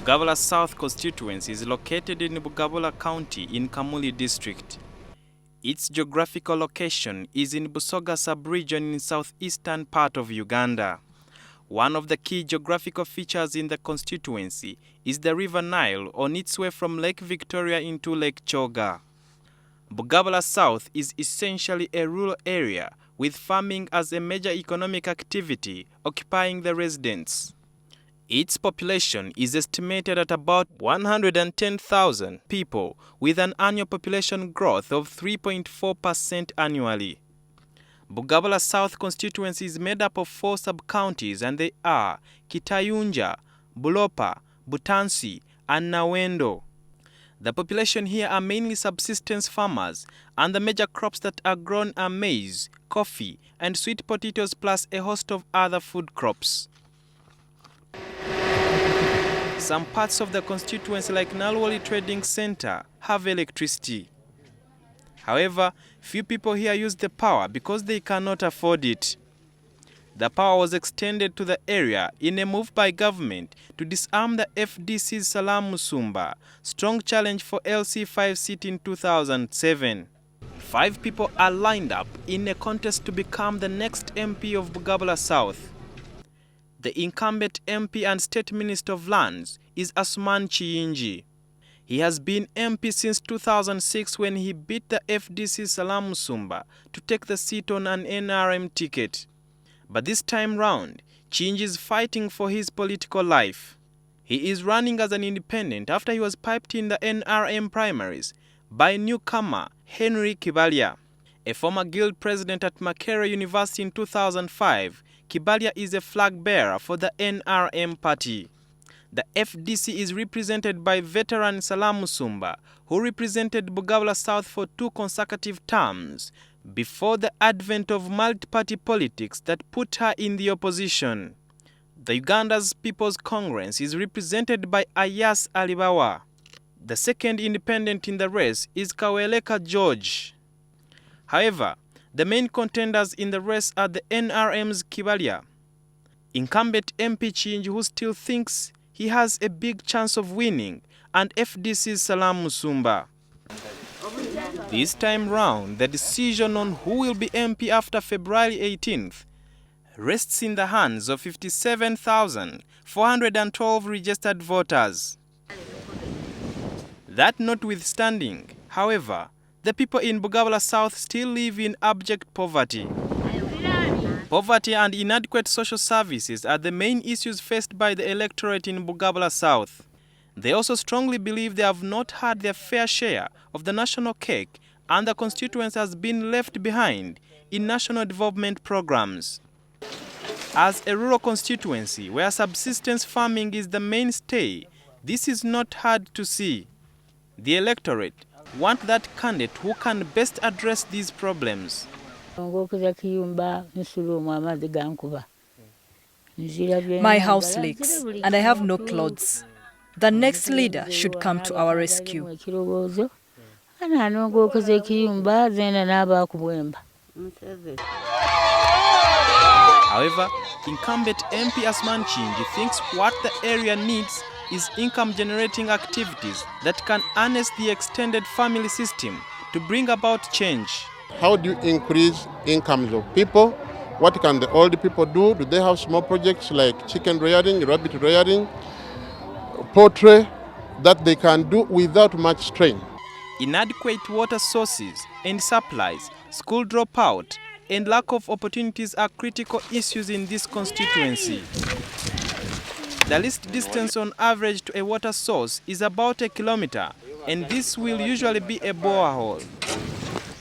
Bugabula South constituency is located in Bugabula County in Kamuli district. Its geographical location is in Busoga sub-region in southeastern part of Uganda. One of the key geographical features in the constituency is the River Nile on its way from Lake Victoria into Lake Choga. Bugabula South is essentially a rural area with farming as a major economic activity occupying the residents. Its population is estimated at about 110,000 people with an annual population growth of 3.4% annually. Bugabula South constituency is made up of 4 sub-counties, and they are Kitayunja, Bulopa, Butansi, and Nawendo. The population here are mainly subsistence farmers, and the major crops that are grown are maize, coffee, and sweet potatoes, plus a host of other food crops. Some parts of the constituency, like Nalwali Trading Center, have electricity. However, few people here use the power because they cannot afford it. The power was extended to the area in a move by government to disarm the FDC's Salam Musumba, strong challenge for LC5 seat in 2007. 5 people are lined up in a contest to become the next MP of Bugabula South. The incumbent MP and State Minister of Lands is Asman Chiyinji. He has been MP since 2006 when he beat the FDC Salam Musumba to take the seat on an NRM ticket. But this time round, Chiyinji is fighting for his political life. He is running as an independent after he was piped in the NRM primaries by newcomer Henry Kibalya. A former guild president at Makerere University in 2005, Kibalya is a flag bearer for the NRM party. The FDC is represented by veteran Salam Musumba, who represented Bugabula South for 2 consecutive terms before the advent of multi-party politics that put her in the opposition. The Uganda's People's Congress is represented by Ayas Alibawa. The second independent in the race is Kaweleka George. However, the main contenders in the race are the NRM's Kibalya, incumbent MP Chiyinji, who still thinks he has a big chance of winning, and FDC's Salam Musumba. This time round, the decision on who will be MP after February 18th rests in the hands of 57,412 registered voters. That notwithstanding, however, the people in Bugabula South still live in abject poverty. Poverty and inadequate social services are the main issues faced by the electorate in Bugabula South. They also strongly believe they have not had their fair share of the national cake, and the constituency has been left behind in national development programs. As a rural constituency where subsistence farming is the mainstay, this is not hard to see. The electorate want that candidate who can best address these problems. My house leaks and I have no clothes. The next leader should come to our rescue. However, incumbent MP Asman Chiyinji thinks what the area needs is income-generating activities that can harness the extended family system to bring about change. How do you increase incomes of people? What can the old people do? Do they have small projects like chicken rearing, rabbit rearing, poultry, that they can do without much strain? Inadequate water sources and supplies, school dropout, and lack of opportunities are critical issues in this constituency. The least distance on average to a water source is about 1 kilometer, and this will usually be a borehole.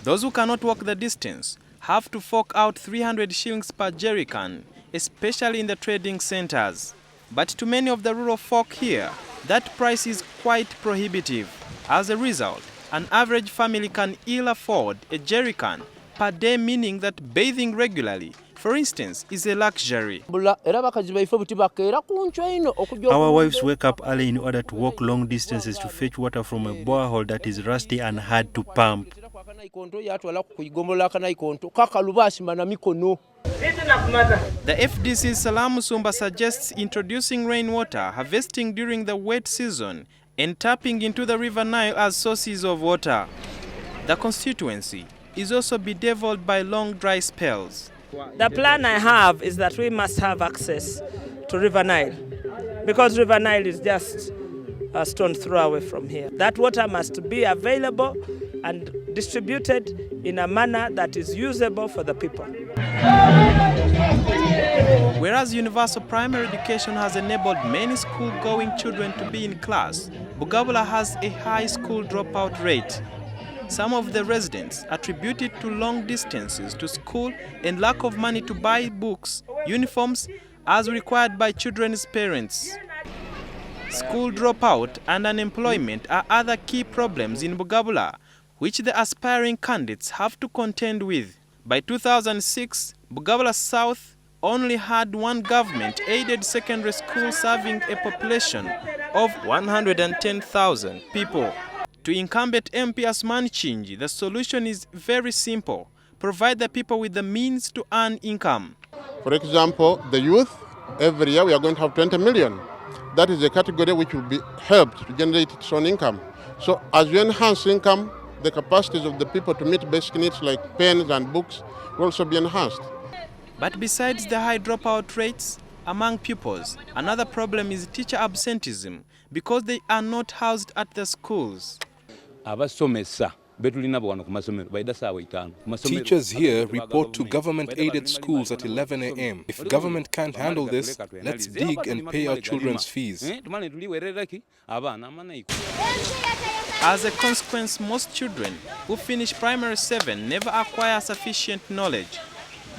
Those who cannot walk the distance have to fork out 300 shillings per jerrycan, especially in the trading centers. But to many of the rural folk here, that price is quite prohibitive. As a result, an average family can ill afford a jerrycan per day, meaning that bathing regularly, for instance, is a luxury. Our wives wake up early in order to walk long distances to fetch water from a borehole that is rusty and hard to pump. The FDC's Salam Musumba suggests introducing rainwater harvesting during the wet season and tapping into the River Nile as sources of water. The constituency is also bedeviled by long dry spells. The plan I have is that we must have access to River Nile, because River Nile is just a stone's throw away from here. That water must be available and distributed in a manner that is usable for the people. Whereas universal primary education has enabled many school-going children to be in class, Bugabula has a high school dropout rate. Some of the residents attribute it to long distances to school and lack of money to buy books, uniforms, as required by children's parents. School dropout and unemployment are other key problems in Bugabula, which the aspiring candidates have to contend with. By 2006, Bugabula South only had one government-aided secondary school serving a population of 110,000 people. To incumbent MP Asman Chinji, the solution is very simple: provide the people with the means to earn income. For example, the youth, every year we are going to have 20 million. That is a category which will be helped to generate its own income. So as you enhance income, the capacities of the people to meet basic needs like pens and books will also be enhanced. But besides the high dropout rates among pupils, another problem is teacher absenteeism because they are not housed at the schools. Teachers here report to government-aided schools at 11 a.m. If government can't handle this, let's dig and pay our children's fees. As a consequence, most children who finish primary 7 never acquire sufficient knowledge.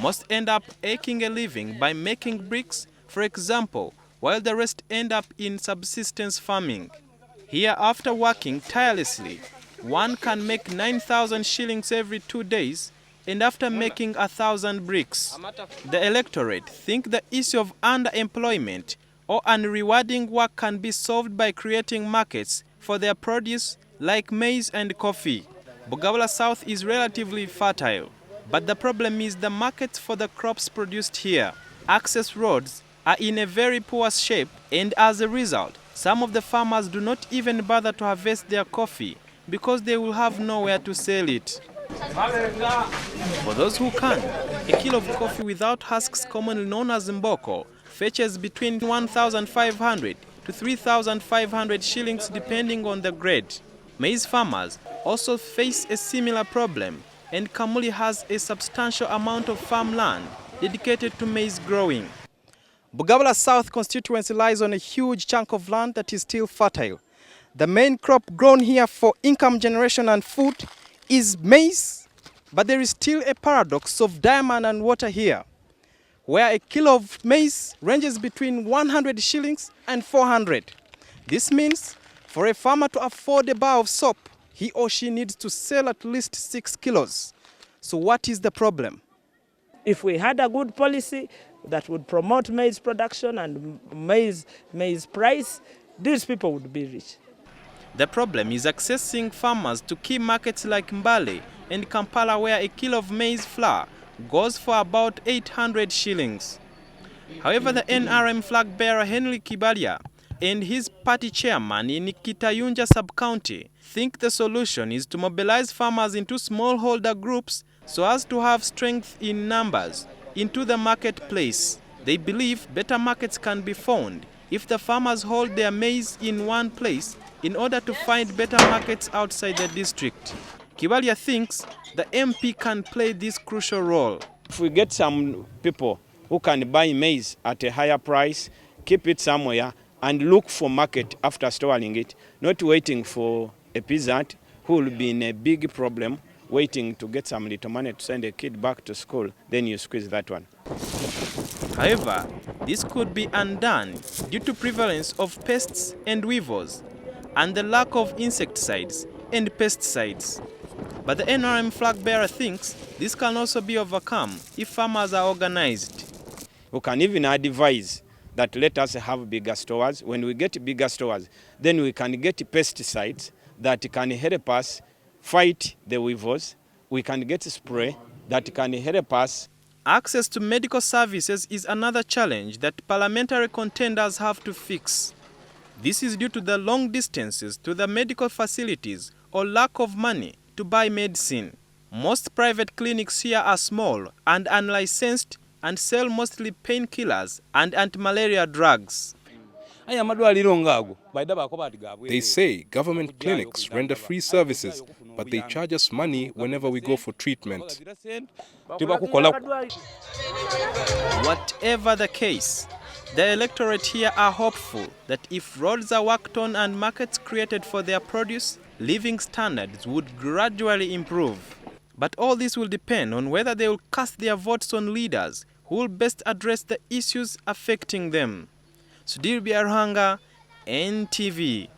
Most end up making a living by making bricks, for example, while the rest end up in subsistence farming. Here, after working tirelessly, one can make 9,000 shillings every 2 days, and after making 1,000 bricks. The electorate think the issue of underemployment or unrewarding work can be solved by creating markets for their produce like maize and coffee. Bugabula South is relatively fertile, but the problem is the markets for the crops produced here. Access roads are in a very poor shape, and as a result, some of the farmers do not even bother to harvest their coffee because they will have nowhere to sell it. For those who can, a kilo of coffee without husks, commonly known as mboko, fetches between 1,500 to 3,500 shillings depending on the grade. Maize farmers also face a similar problem, and Kamuli has a substantial amount of farmland dedicated to maize growing. Bugabula South constituency lies on a huge chunk of land that is still fertile. The main crop grown here for income generation and food is maize, but there is still a paradox of diamond and water here, where a kilo of maize ranges between 100 shillings and 400. This means for a farmer to afford a bar of soap, he or she needs to sell at least 6 kilos. So what is the problem? If we had a good policy that would promote maize production and maize price, these people would be rich. The problem is accessing farmers to key markets like Mbale and Kampala, where a kilo of maize flour goes for about 800 shillings. However, the NRM flag bearer Henry Kibalia and his party chairman in Kitayunja sub-county think the solution is to mobilize farmers into smallholder groups so as to have strength in numbers into the marketplace. They believe better markets can be found if the farmers hold their maize in one place in order to find better markets outside the district. Kibalia thinks the MP can play this crucial role. If we get some people who can buy maize at a higher price, keep it somewhere, and look for market after storing it, not waiting for a peasant who will be in a big problem, waiting to get some little money to send a kid back to school, then you squeeze that one. However, this could be undone due to prevalence of pests and weevils and the lack of insecticides and pesticides. But the NRM flag bearer thinks this can also be overcome if farmers are organized. We can even advise that let us have bigger stores. When we get bigger stores, then we can get pesticides that can help us fight the weevils we can get spray that can help us. Access to medical services is another challenge that parliamentary contenders have to fix. This is due to the long distances to the medical facilities or lack of money to buy medicine. Most private clinics here are small and unlicensed and sell mostly painkillers and anti-malaria drugs. They say government clinics render free services, but they charge us money whenever we go for treatment. Whatever the case, the electorate here are hopeful that if roads are worked on and markets created for their produce, living standards would gradually improve. But all this will depend on whether they will cast their votes on leaders who will best address the issues affecting them. Sudhir Biarhanga, NTV.